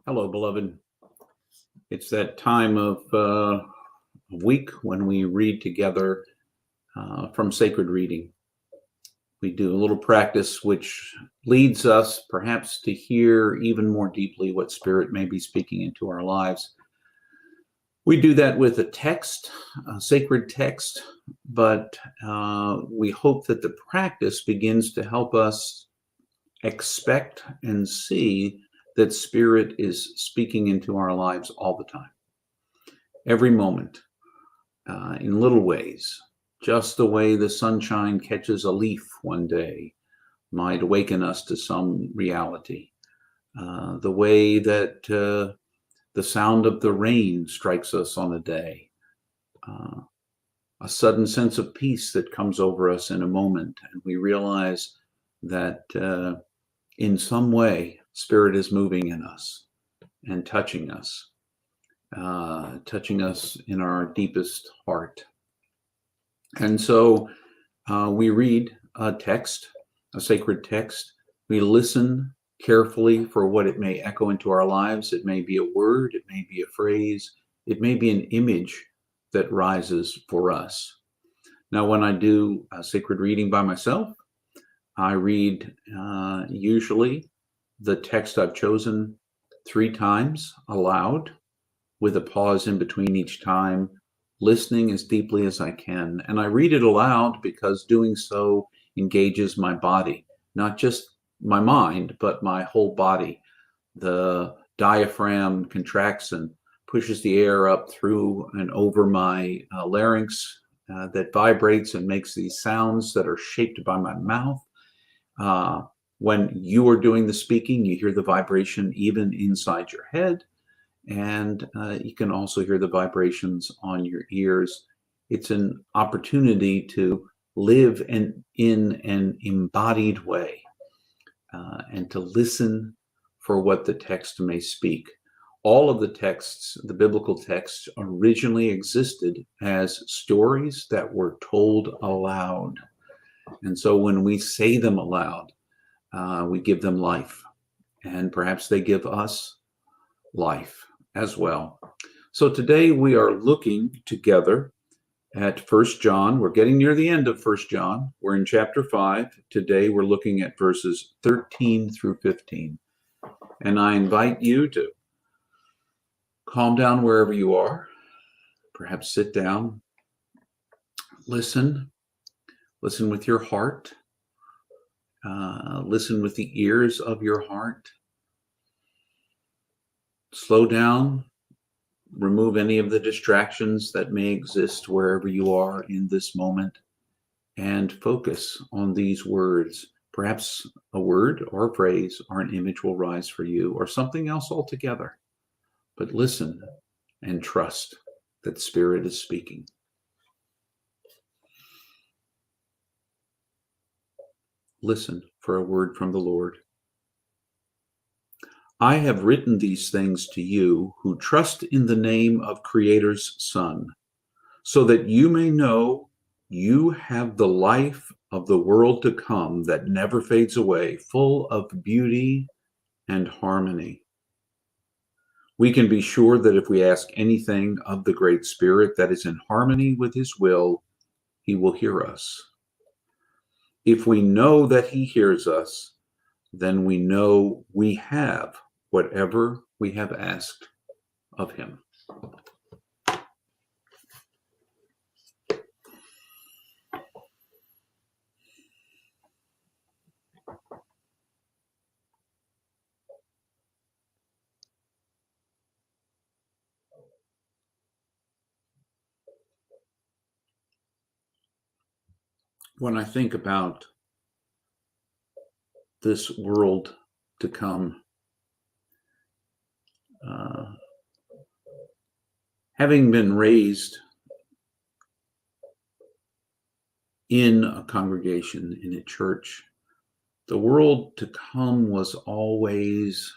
Hello, beloved. It's that time of week when we read together from sacred reading. We do a little practice which leads us perhaps to hear even more deeply what Spirit may be speaking into our lives. We do that with a text, a sacred text, but we hope that the practice begins to help us expect and see that Spirit is speaking into our lives all the time, every moment, in little ways. Just the way the sunshine catches a leaf one day might awaken us to some reality. The way that the sound of the rain strikes us on a day. A sudden sense of peace that comes over us in a moment, and we realize that in some way, Spirit is moving in us and touching us in our deepest heart. And so we read a text, a sacred text. We listen carefully for what it may echo into our lives. It may be a word, it may be a phrase, it may be an image that rises for us. Now, when I do a sacred reading by myself, I read usually the text I've chosen 3 times aloud, with a pause in between each time, listening as deeply as I can. And I read it aloud because doing so engages my body, not just my mind, but my whole body. The diaphragm contracts and pushes the air up through and over my larynx that vibrates and makes these sounds that are shaped by my mouth. When you are doing the speaking, you hear the vibration even inside your head, and you can also hear the vibrations on your ears. It's an opportunity to live in an embodied way and to listen for what the text may speak. All of the texts, the biblical texts, originally existed as stories that were told aloud. And so when we say them aloud, we give them life, and perhaps they give us life as well. So today we are looking together at 1 John. We're getting near the end of 1 John. We're in chapter 5. Today we're looking at verses 13 through 15. And I invite you to calm down wherever you are, perhaps sit down, listen with your heart. Listen with the ears of your heart. Slow down. Remove any of the distractions that may exist wherever you are in this moment, and focus on these words. Perhaps a word or a phrase or an image will rise for you, or something else altogether. But listen and trust that Spirit is speaking. Listen for a word from the Lord. I have written these things to you who trust in the name of Creator's Son, so that you may know you have the life of the world to come that never fades away, full of beauty and harmony. We can be sure that if we ask anything of the Great Spirit that is in harmony with His will, He will hear us. If we know that He hears us, then we know we have whatever we have asked of Him. When I think about this world to come, having been raised in a congregation, in a church, the world to come was always,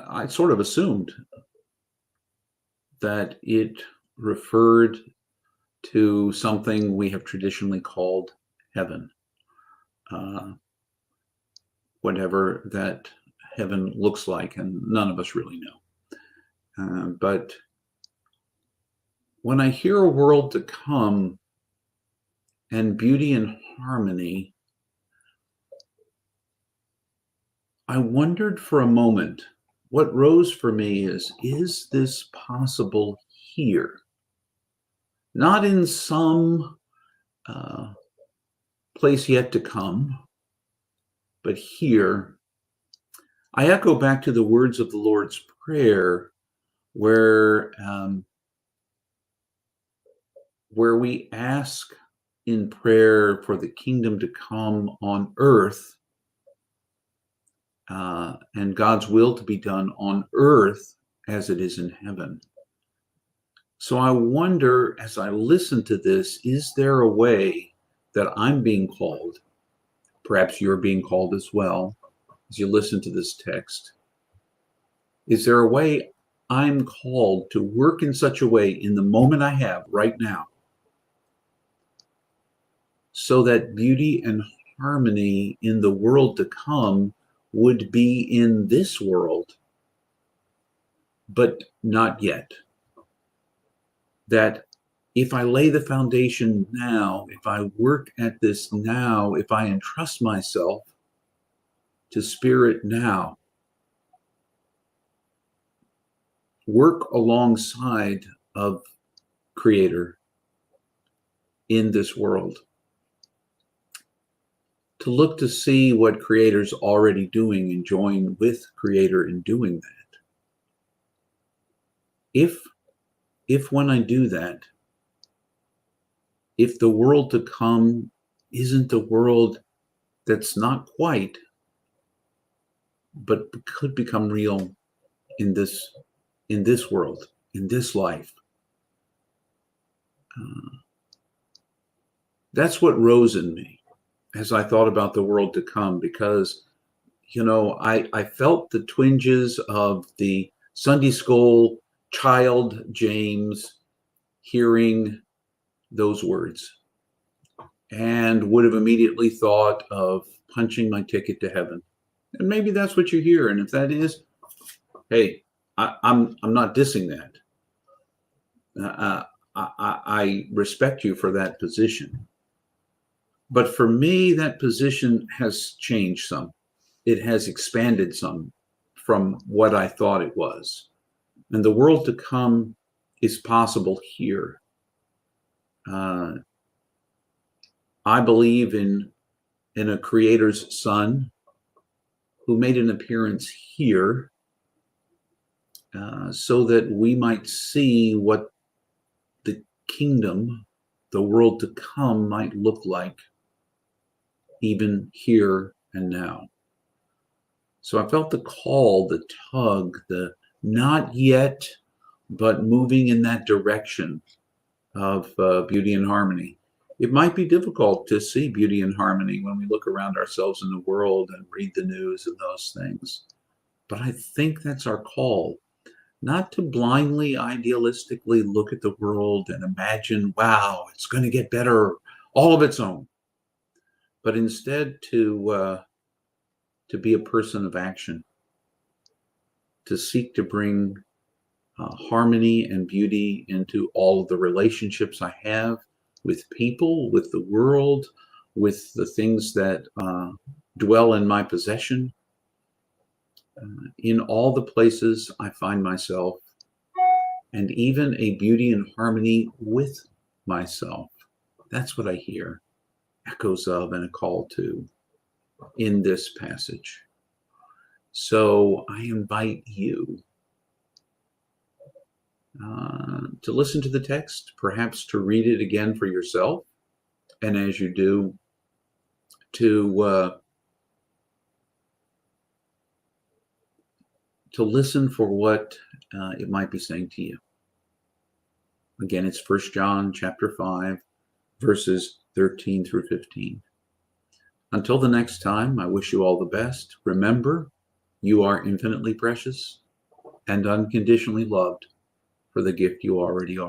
I sort of assumed that it referred to something we have traditionally called heaven. Whatever that heaven looks like, and none of us really know. But when I hear a world to come and beauty and harmony, I wondered for a moment, what rose for me is this possible here? Not in some place yet to come, but here. I echo back to the words of the Lord's Prayer, where we ask in prayer for the kingdom to come on earth, and God's will to be done on earth as it is in heaven. So I wonder, as I listen to this, is there a way that I'm being called? Perhaps you're being called as well as you listen to this text. Is there a way I'm called to work in such a way in the moment I have right now, so that beauty and harmony in the world to come would be in this world, but not yet? That if I lay the foundation now, if I work at this now, if I entrust myself to Spirit now, work alongside of Creator in this world, to look to see what Creator's already doing and join with Creator in doing that. If when I do that, if the world to come isn't the world that's not quite, but could become real in this world, in this life, that's what rose in me as I thought about the world to come, because, I felt the twinges of the Sunday school child James hearing those words, and would have immediately thought of punching my ticket to heaven. And maybe that's what you hear. And if that is, hey, I'm not dissing that. I respect you for that position. But for me, that position has changed some. It has expanded some from what I thought it was. And the world to come is possible here. I believe in a Creator's Son who made an appearance here, so that we might see what the kingdom, the world to come, might look like, even here and now. So I felt the call, the tug, the not yet, but moving in that direction of beauty and harmony. It might be difficult to see beauty and harmony when we look around ourselves in the world and read the news and those things. But I think that's our call, not to blindly, idealistically look at the world and imagine, wow, it's going to get better all of its own, but instead to be a person of action, to seek to bring harmony and beauty into all of the relationships I have with people, with the world, with the things that dwell in my possession, in all the places I find myself, and even a beauty and harmony with myself. That's what I hear echoes of and a call to in this passage. So I invite you to listen to the text, perhaps to read it again for yourself, and as you do, to listen for what it might be saying to you. Again, it's 1 John chapter 5, verses 13 through 15. Until the next time, I wish you all the best. Remember, you are infinitely precious and unconditionally loved for the gift you already are.